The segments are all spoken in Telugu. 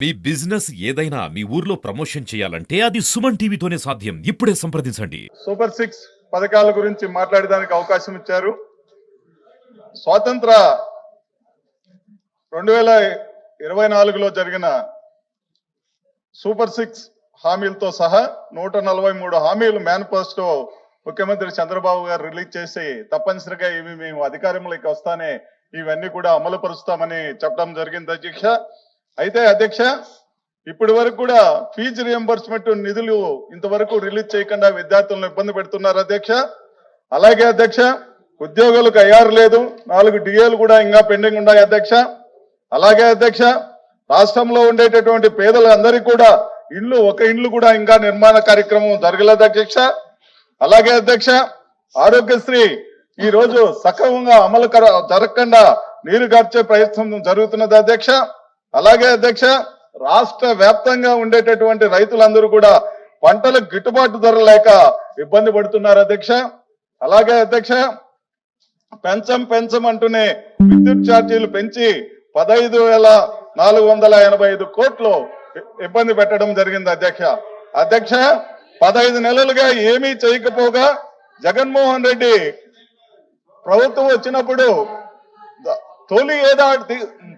మీ బిజినెస్ ఏదైనా మీ ఊర్లో ప్రమోషన్ చేయాలంటే అది సుమన్ టీవీతోనే సాధ్యం. ఇప్పుడే సంప్రదించండి. సూపర్ 6 పథకాల గురించి మాట్లాడడానికి అవకాశం ఇచ్చారు. స్వాతంత్ర 2024లో జరిగిన సూపర్ 6 హామీలతో సహా 143 హామీలు మేనిఫెస్టో ముఖ్యమంత్రి చంద్రబాబు గారు రిలీజ్ చేసి తప్పనిసరిగా ఇవి మేము అధికారంలోకి వస్తానే ఇవన్నీ కూడా అమలు పరుస్తామని చెప్పడం జరిగింది అధ్యక్ష. అయితే అధ్యక్ష, ఇప్పటి వరకు కూడా ఫీజు రియంబర్స్మెంట్ నిధులు ఇంతవరకు రిలీజ్ చేయకుండా విద్యార్థులను ఇబ్బంది పెడుతున్నారు అధ్యక్ష. అలాగే అధ్యక్ష, ఉద్యోగులకు ఐఆర్ లేదు, 4 డిఏలు కూడా ఇంకా పెండింగ్ ఉన్నాయి అధ్యక్ష. అలాగే అధ్యక్ష, రాష్ట్రంలో ఉండేటటువంటి పేదలందరికీ కూడా ఒక ఇల్లు కూడా ఇంకా నిర్మాణ కార్యక్రమం జరగలేదు అధ్యక్ష. అలాగే అధ్యక్ష, ఆరోగ్యశ్రీ ఈ రోజు సక్రమంగా అమలు జరగకుండా నీరు గార్చే ప్రయత్నం జరుగుతున్నది అధ్యక్ష. అలాగే అధ్యక్ష, రాష్ట్ర వ్యాప్తంగా ఉండేటటువంటి రైతులందరూ కూడా పంటలకు గిట్టుబాటు ధర లేక ఇబ్బంది పడుతున్నారు అధ్యక్ష. అలాగే అధ్యక్ష, పెంచం అంటూనే విద్యుత్ ఛార్జీలు పెంచి 15,485 కోట్లు ఇబ్బంది పెట్టడం జరిగింది అధ్యక్ష. అధ్యక్ష, 15 నెలలుగా ఏమీ చేయకపోగా జగన్మోహన్ రెడ్డి ప్రభుత్వం వచ్చినప్పుడు తొలి ఏడాది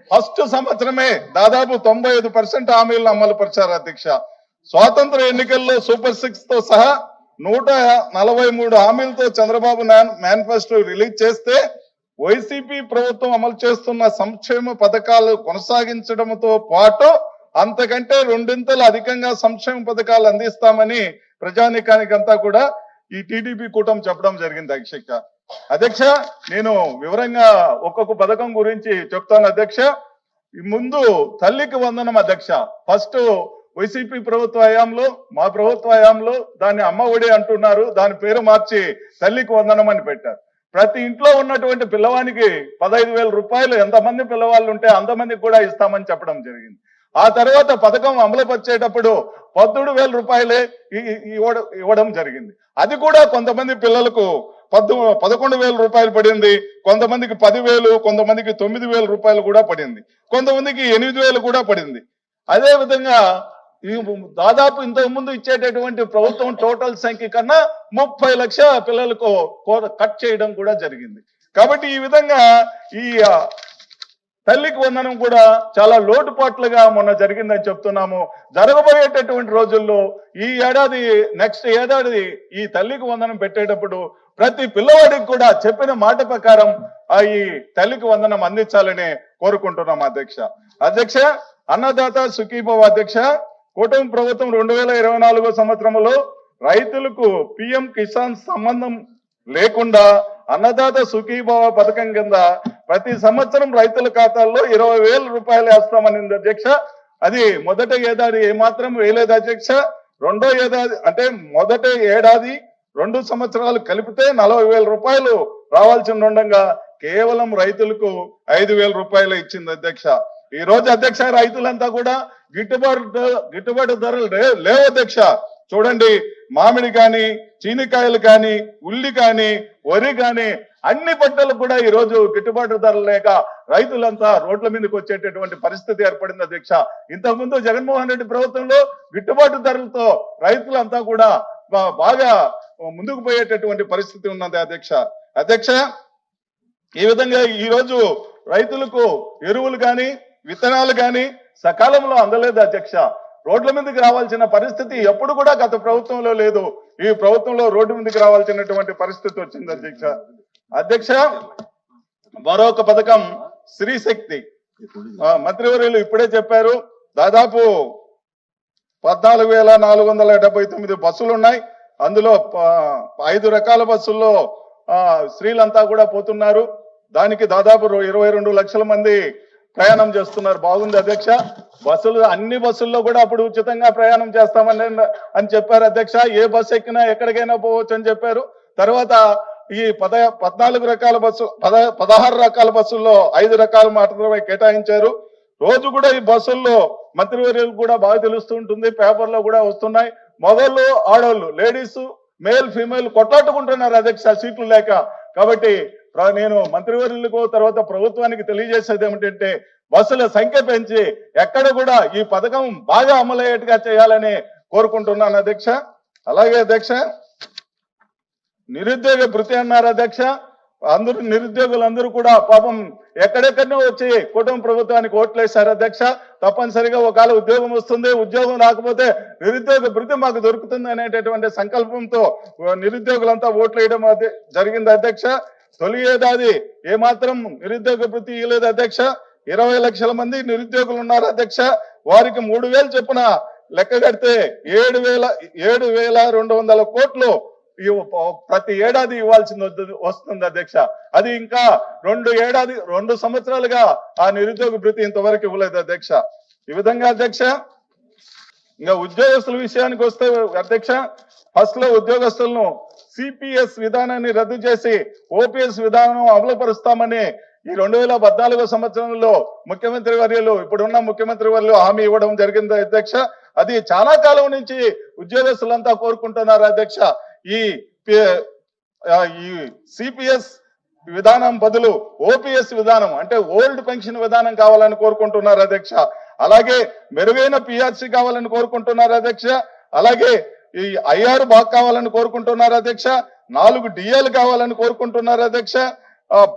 ఫస్ట్ సంవత్సరమే దాదాపు 95% హామీలను అమలు పరిచారు అధ్యక్ష. స్వాతంత్ర ఎన్నికల్లో సూపర్ 6 తో సహా 143 హామీలతో చంద్రబాబు మేనిఫెస్టో రిలీజ్ చేస్తే వైసీపీ ప్రభుత్వం అమలు చేస్తున్న సంక్షేమ పథకాలు కొనసాగించడంతో పాటు అంతకంటే 2 అధికంగా సంక్షేమ పథకాలు అందిస్తామని ప్రజానీకానికంతా కూడా ఈ టీడీపీ కూటమి చెప్పడం జరిగింది అధ్యక్ష. అధ్యక్ష, నేను వివరంగా ఒక్కొక్క పథకం గురించి చెప్తాను అధ్యక్ష. ముందు తల్లికి వందనం అధ్యక్ష. ఫస్ట్ వైసీపీ ప్రభుత్వ హయాంలో, మా ప్రభుత్వ హయాంలో దాన్ని అమ్మ ఒడి అంటున్నారు, దాని పేరు మార్చి తల్లికి వందనం అని పెట్టారు. ప్రతి ఇంట్లో ఉన్నటువంటి పిల్లవానికి 15,000 రూపాయలు ఎంతమంది పిల్లవాళ్ళు ఉంటే అంతమందికి కూడా ఇస్తామని చెప్పడం జరిగింది. ఆ తర్వాత పథకం అమలు పరిచేటప్పుడు 17,000 రూపాయలే ఇవ్వడం జరిగింది. అది కూడా కొంతమంది పిల్లలకు 11,000 రూపాయలు పడింది, కొంతమందికి 10,000, కొంతమందికి 9,000 రూపాయలు కూడా పడింది, కొంతమందికి 8,000 కూడా పడింది. అదే విధంగా దాదాపు ఇంతకు ముందు ఇచ్చేటటువంటి ప్రభుత్వం టోటల్ సంఖ్య కన్నా 30 లక్షల పిల్లలకు కట్ చేయడం కూడా జరిగింది. కాబట్టి ఈ విధంగా ఈ తల్లికి వందనం కూడా చాలా లోటుపాట్లుగా మొన్న జరిగిందని చెప్తున్నాము. జరగబోయేటటువంటి రోజుల్లో ఈ ఏడాది నెక్స్ట్ ఏడాది ఈ తల్లికి వందనం పెట్టేటప్పుడు ప్రతి పిల్లవాడికి కూడా చెప్పిన మాట ప్రకారం ఈ తల్లికి వందనం అందించాలని కోరుకుంటున్నాం అధ్యక్ష. అధ్యక్ష, అన్నదాత సుఖీభవ అధ్యక్ష. కూటమి ప్రభుత్వం 2024 సంవత్సరంలో రైతులకు పిఎం కిసాన్ సంబంధం లేకుండా అన్నదాత సుఖీభవ పథకం కింద ప్రతి సంవత్సరం రైతుల ఖాతాల్లో 20,000 రూపాయలు వేస్తామనింది అధ్యక్ష. అది మొదటి ఏడాది ఏమాత్రం వేయలేదు అధ్యక్ష. రెండో ఏడాది అంటే మొదటి ఏడాది 2 సంవత్సరాలు కలిపితే 40,000 రూపాయలు రావాల్సి ఉండగా కేవలం రైతులకు 5,000 రూపాయలు ఇచ్చింది అధ్యక్ష. ఈ రోజు అధ్యక్ష, రైతులంతా కూడా గిట్టుబాటు ధరలు లేవు అధ్యక్ష. చూడండి, మామిడి కానీ, చీనికాయలు కానీ, ఉల్లి కానీ, వరి కానీ అన్ని పంటలకు కూడా ఈ రోజు గిట్టుబాటు ధరలు లేక రైతులంతా రోడ్ల మీదకి వచ్చేటటువంటి పరిస్థితి ఏర్పడింది అధ్యక్ష. ఇంతకుముందు జగన్మోహన్ రెడ్డి ప్రభుత్వంలో గిట్టుబాటు ధరలతో రైతులంతా కూడా బాగా ముందుకు పోయేటటువంటి పరిస్థితి ఉన్నది అధ్యక్ష. అధ్యక్ష, ఈ విధంగా ఈ రోజు రైతులకు ఎరువులు కానీ, విత్తనాలు కానీ సకాలంలో అందలేదు అధ్యక్ష. రోడ్ల మీదకి రావాల్సిన పరిస్థితి ఎప్పుడు కూడా గత ప్రభుత్వంలో లేదు. ఈ ప్రభుత్వంలో రోడ్డు మీదకి రావాల్సినటువంటి పరిస్థితి వచ్చింది అధ్యక్ష. అధ్యక్ష, మరొక పథకం స్త్రీ శక్తి. మంత్రివర్యులు ఇప్పుడే చెప్పారు, దాదాపు 14,479 బస్సులు ఉన్నాయి. అందులో 5 రకాల బస్సుల్లో స్త్రీలంతా కూడా పోతున్నారు. దానికి దాదాపు 22 లక్షల మంది ప్రయాణం చేస్తున్నారు. బాగుంది అధ్యక్ష. అన్ని బస్సుల్లో కూడా అప్పుడు ఉచితంగా ప్రయాణం చేస్తామని చెప్పారు అధ్యక్ష. ఏ బస్సు ఎక్కినా ఎక్కడికైనా పోవచ్చు అని చెప్పారు. తర్వాత ఈ 16 రకాల బస్సు 16 రకాల బస్సుల్లో 5 రకాల మాత్రమే కేటాయించారు. రోజు కూడా ఈ బస్సుల్లో మంత్రివర్యులు కూడా బాగా తెలుస్తూ ఉంటుంది, పేపర్లో కూడా వస్తున్నాయి. మగవాళ్ళు, ఆడవాళ్ళు, లేడీస్, మేల్, ఫీమేల్ కొట్లాటుకుంటున్నారు అధ్యక్ష సీట్లు లేక. కాబట్టి నేను మంత్రివర్యులకు తర్వాత ప్రభుత్వానికి తెలియజేసేది ఏమిటంటే బస్సుల సంఖ్య పెంచి ఎక్కడ కూడా ఈ పథకం బాగా అమలయ్యేట్టుగా చేయాలని కోరుకుంటున్నాను అధ్యక్ష. అలాగే అధ్యక్ష, నిరుద్యోగ భృతి అన్నారు అధ్యక్ష. నిరుద్యోగులందరూ కూడా పాపం ఎక్కడెక్కడో వచ్చి కుటుంబ ప్రభుత్వానికి ఓట్లేశారు అధ్యక్ష. తప్పనిసరిగా ఒకవేళ ఉద్యోగం వస్తుంది, ఉద్యోగం రాకపోతే నిరుద్యోగ భృతి మాకు దొరుకుతుంది అనేటటువంటి సంకల్పంతో నిరుద్యోగులంతా ఓట్లేయడం జరిగింది అధ్యక్ష. తొలి ఏడాది ఏమాత్రం నిరుద్యోగ భృతి ఇవ్వలేదు అధ్యక్ష. 20 లక్షల మంది నిరుద్యోగులు ఉన్నారు అధ్యక్ష. వారికి 3,000 చొప్పున లెక్క కడితే 7,200 కోట్లు ప్రతి ఏడాది ఇవ్వాల్సింది వస్తుంది అధ్యక్ష. అది ఇంకా 2 సంవత్సరాలుగా ఆ నిరుద్యోగ భృతి ఇంతవరకు ఇవ్వలేదు అధ్యక్ష. ఈ విధంగా అధ్యక్ష, ఇంకా ఉద్యోగస్తుల విషయానికి వస్తే అధ్యక్ష, ఫస్ట్ లో ఉద్యోగస్తులను సిపిఎస్ విధానాన్ని రద్దు చేసి ఓపీఎస్ విధానం అమలుపరుస్తామని ఈ 2014 సంవత్సరంలో ముఖ్యమంత్రి వర్యులు, ఇప్పుడున్న ముఖ్యమంత్రి వర్యులు హామీ ఇవ్వడం జరిగింది అధ్యక్ష. అది చాలా కాలం నుంచి ఉద్యోగస్తులంతా కోరుకుంటున్నారు అధ్యక్ష. ఈ సిపిఎస్ విధానం బదులు ఓపీఎస్ విధానం అంటే ఓల్డ్ పెన్షన్ విధానం కావాలని కోరుకుంటున్నారు అధ్యక్ష. అలాగే మెరుగైన పిఆర్సీ కావాలని కోరుకుంటున్నారు అధ్యక్ష. అలాగే ఈ ఐఆర్ బాగా కావాలని కోరుకుంటున్నారు అధ్యక్ష. 4 డిఏలు కావాలని కోరుకుంటున్నారు అధ్యక్ష.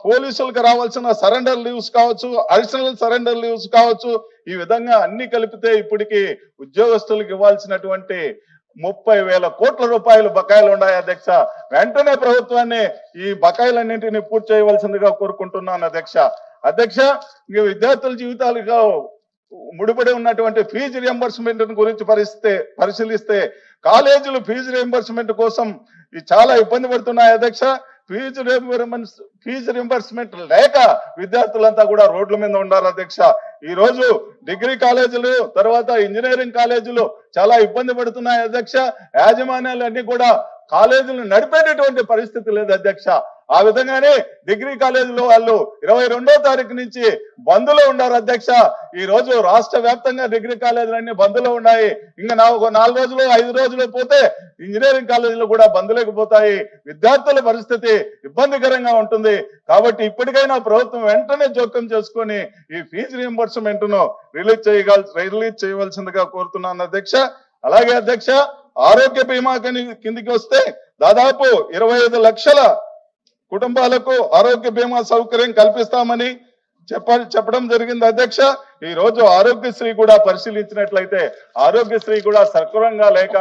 పోలీసులకు రావాల్సిన సరెండర్ లీవ్స్ కావచ్చు, అడిషనల్ సరెండర్ లీవ్స్ కావచ్చు, ఈ విధంగా అన్ని కలిపితే ఇప్పటికి ఉద్యోగస్తులకు ఇవ్వాల్సినటువంటి 30,000 కోట్ల రూపాయలు బకాయిలు ఉన్నాయి అధ్యక్ష. వెంటనే ప్రభుత్వాన్ని ఈ బకాయిలన్నింటినీ పూర్తి చేయవలసిందిగా కోరుకుంటున్నాను అధ్యక్ష. అధ్యక్ష, విద్యార్థుల జీవితాలుగా ముడిపడి ఉన్నటువంటి ఫీజు రియంబర్స్మెంట్ గురించి పరిశీలిస్తే కాలేజీలు ఫీజు రియంబర్స్మెంట్ కోసం చాలా ఇబ్బంది పడుతున్నాయి అధ్యక్ష. ఫీజు రియంబర్స్మెంట్ లేక విద్యార్థులంతా కూడా రోడ్ల మీద ఉన్నారు అధ్యక్ష. ఈ రోజు డిగ్రీ కాలేజీలు, తర్వాత ఇంజనీరింగ్ కాలేజీలు చాలా ఇబ్బంది పడుతున్నాయి అధ్యక్ష. యాజమాన్యాలు అన్ని కూడా కాలేజీలు నడిపేటటువంటి పరిస్థితి లేదు అధ్యక్ష. ఆ విధంగానే డిగ్రీ కాలేజీలో వాళ్ళు 22వ తారీఖు నుంచి బంద్లో ఉన్నారు అధ్యక్ష. ఈ రోజు రాష్ట్ర వ్యాప్తంగా డిగ్రీ కాలేజీలన్నీ బంద్లో ఉన్నాయి. ఇంకా 4 రోజులు 5 రోజులు పోతే ఇంజనీరింగ్ కాలేజీలు కూడా బంద్లేకపోతాయి. విద్యార్థుల పరిస్థితి ఇబ్బందికరంగా ఉంటుంది. కాబట్టి ఇప్పటికైనా ప్రభుత్వం వెంటనే జోక్యం చేసుకొని ఈ ఫీజు రియంబర్స్మెంట్ ను రిలీజ్ చేయవలసిందిగా కోరుతున్నాను అధ్యక్ష. అలాగే అధ్యక్ష, ఆరోగ్య బీమా కిందికి వస్తే దాదాపు 25 లక్షల కుటుంబాలకు ఆరోగ్య బీమా సౌకర్యం కల్పిస్తామని చెప్పడం జరిగింది అధ్యక్ష. ఈ రోజు ఆరోగ్యశ్రీ కూడా పరిశీలించినట్లయితే ఆరోగ్యశ్రీ కూడా సక్రమంగా లేక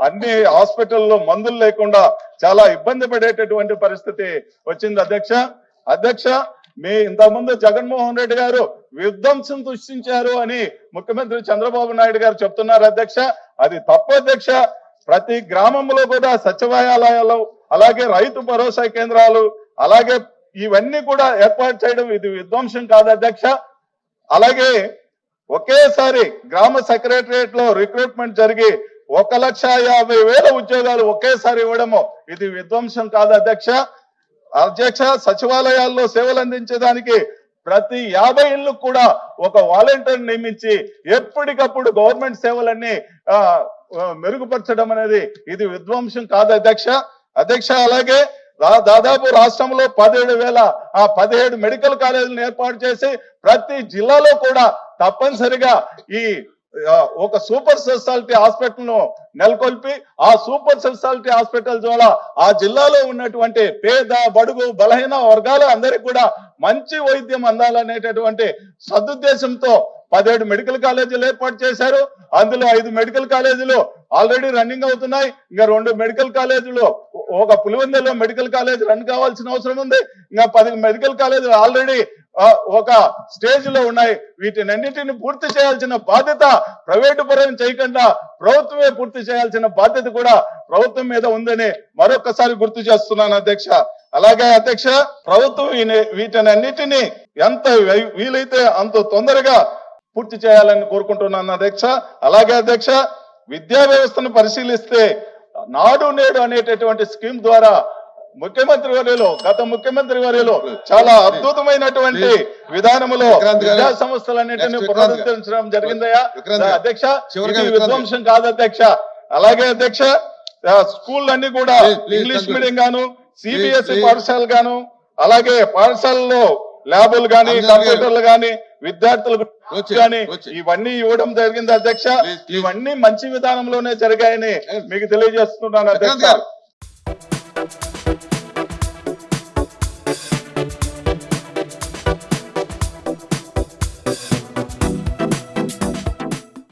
అన్ని హాస్పిటల్లో మందులు లేకుండా చాలా ఇబ్బంది పడేటటువంటి పరిస్థితి వచ్చింది అధ్యక్ష. అధ్యక్ష, మీ ఇంతకుముందు జగన్మోహన్ రెడ్డి గారు విధ్వంసం సృష్టించారు అని ముఖ్యమంత్రి చంద్రబాబు నాయుడు గారు చెప్తున్నారు అధ్యక్ష. అది తప్పు అధ్యక్ష. ప్రతి గ్రామంలో కూడా సచివాలయాలు, అలాగే రైతు భరోసా కేంద్రాలు, అలాగే ఇవన్నీ కూడా ఏర్పాటు చేయడం ఇది విధ్వంసం కాదు అధ్యక్ష. అలాగే ఒకేసారి గ్రామ సెక్రటరియట్ లో రిక్రూట్మెంట్ జరిగి 1,50,000 ఉద్యోగాలు ఒకేసారి ఇవ్వడము ఇది విధ్వంసం కాదు అధ్యక్ష. అధ్యక్ష, సచివాలయాల్లో సేవలు అందించడానికి ప్రతి 50 ఇళ్లకు కూడా ఒక వాలంటీర్ నియమించి ఎప్పటికప్పుడు గవర్నమెంట్ సేవలన్నీ మెరుగుపరచడం అనేది ఇది విధ్వంసం కాదు అధ్యక్ష. అధ్యక్ష, అలాగే దాదాపు రాష్ట్రంలో 17 మెడికల్ కాలేజీలను ఏర్పాటు చేసి ప్రతి జిల్లాలో కూడా తప్పనిసరిగా ఈ ఒక సూపర్ స్పెషాలిటీ హాస్పిటల్ ను నెలకొల్పి ఆ సూపర్ స్పెషాలిటీ హాస్పిటల్ ద్వారా ఆ జిల్లాలో ఉన్నటువంటి పేద, బడుగు, బలహీన వర్గాల అందరికీ కూడా మంచి వైద్యం అందాలనేటటువంటి సదుద్దేశంతో 17 మెడికల్ కాలేజీలు ఏర్పాటు చేశారు. అందులో 5 మెడికల్ కాలేజీలు ఆల్రెడీ రన్నింగ్ అవుతున్నాయి. ఇంకా 2 మెడికల్ కాలేజీలు, ఒక పులివెందులో మెడికల్ కాలేజ్ రన్ కావాల్సిన అవసరం ఉంది. ఇంకా 10 మెడికల్ కాలేజీలు ఆల్రెడీ ఒక స్టేజ్ లో ఉన్నాయి. వీటినన్నింటిని పూర్తి చేయాల్సిన బాధ్యత ప్రైవేటు పరం చేయకుండా ప్రభుత్వమే పూర్తి చేయాల్సిన బాధ్యత కూడా ప్రభుత్వం మీద ఉందని మరొకసారి గుర్తు చేస్తున్నాను అధ్యక్ష. అలాగే అధ్యక్ష, ప్రభుత్వం వీటినన్నిటినీ ఎంత వీలైతే అంత తొందరగా పూర్తి చేయాలని కోరుకుంటున్నాను అధ్యక్ష. అలాగే అధ్యక్ష, విద్యా వ్యవస్థను పరిశీలిస్తే నాడు నేడు అనేటటువంటి స్కీమ్ ద్వారా గత ముఖ్యమంత్రి వర్యులు చాలా అద్భుతమైనటువంటి విధానములో విద్యా సంస్థలన్నింటినీ పునరుద్ధరించడం జరిగిందయ్యా అధ్యక్ష. ఇది విధ్వంసం కాదు అధ్యక్ష. అలాగే అధ్యక్ష, స్కూళ్ళన్నీ కూడా ఇంగ్లీష్ మీడియం గాను, సిబిఎస్ఈ పాఠశాలలు గాను, అలాగే పాఠశాలలో ల్యాబులు గాని, కంప్యూటర్లు గాని, విద్యార్థులకు వచ్చే, కానీ వచ్చే. ఇవన్నీ ఇవ్వడం జరిగింది అధ్యక్ష. Please. ఇవన్నీ మంచి విధానంలోనే జరిగాయని మీకు తెలియజేస్తున్నాను విక్రాంత్ అధ్యక్ష. గారు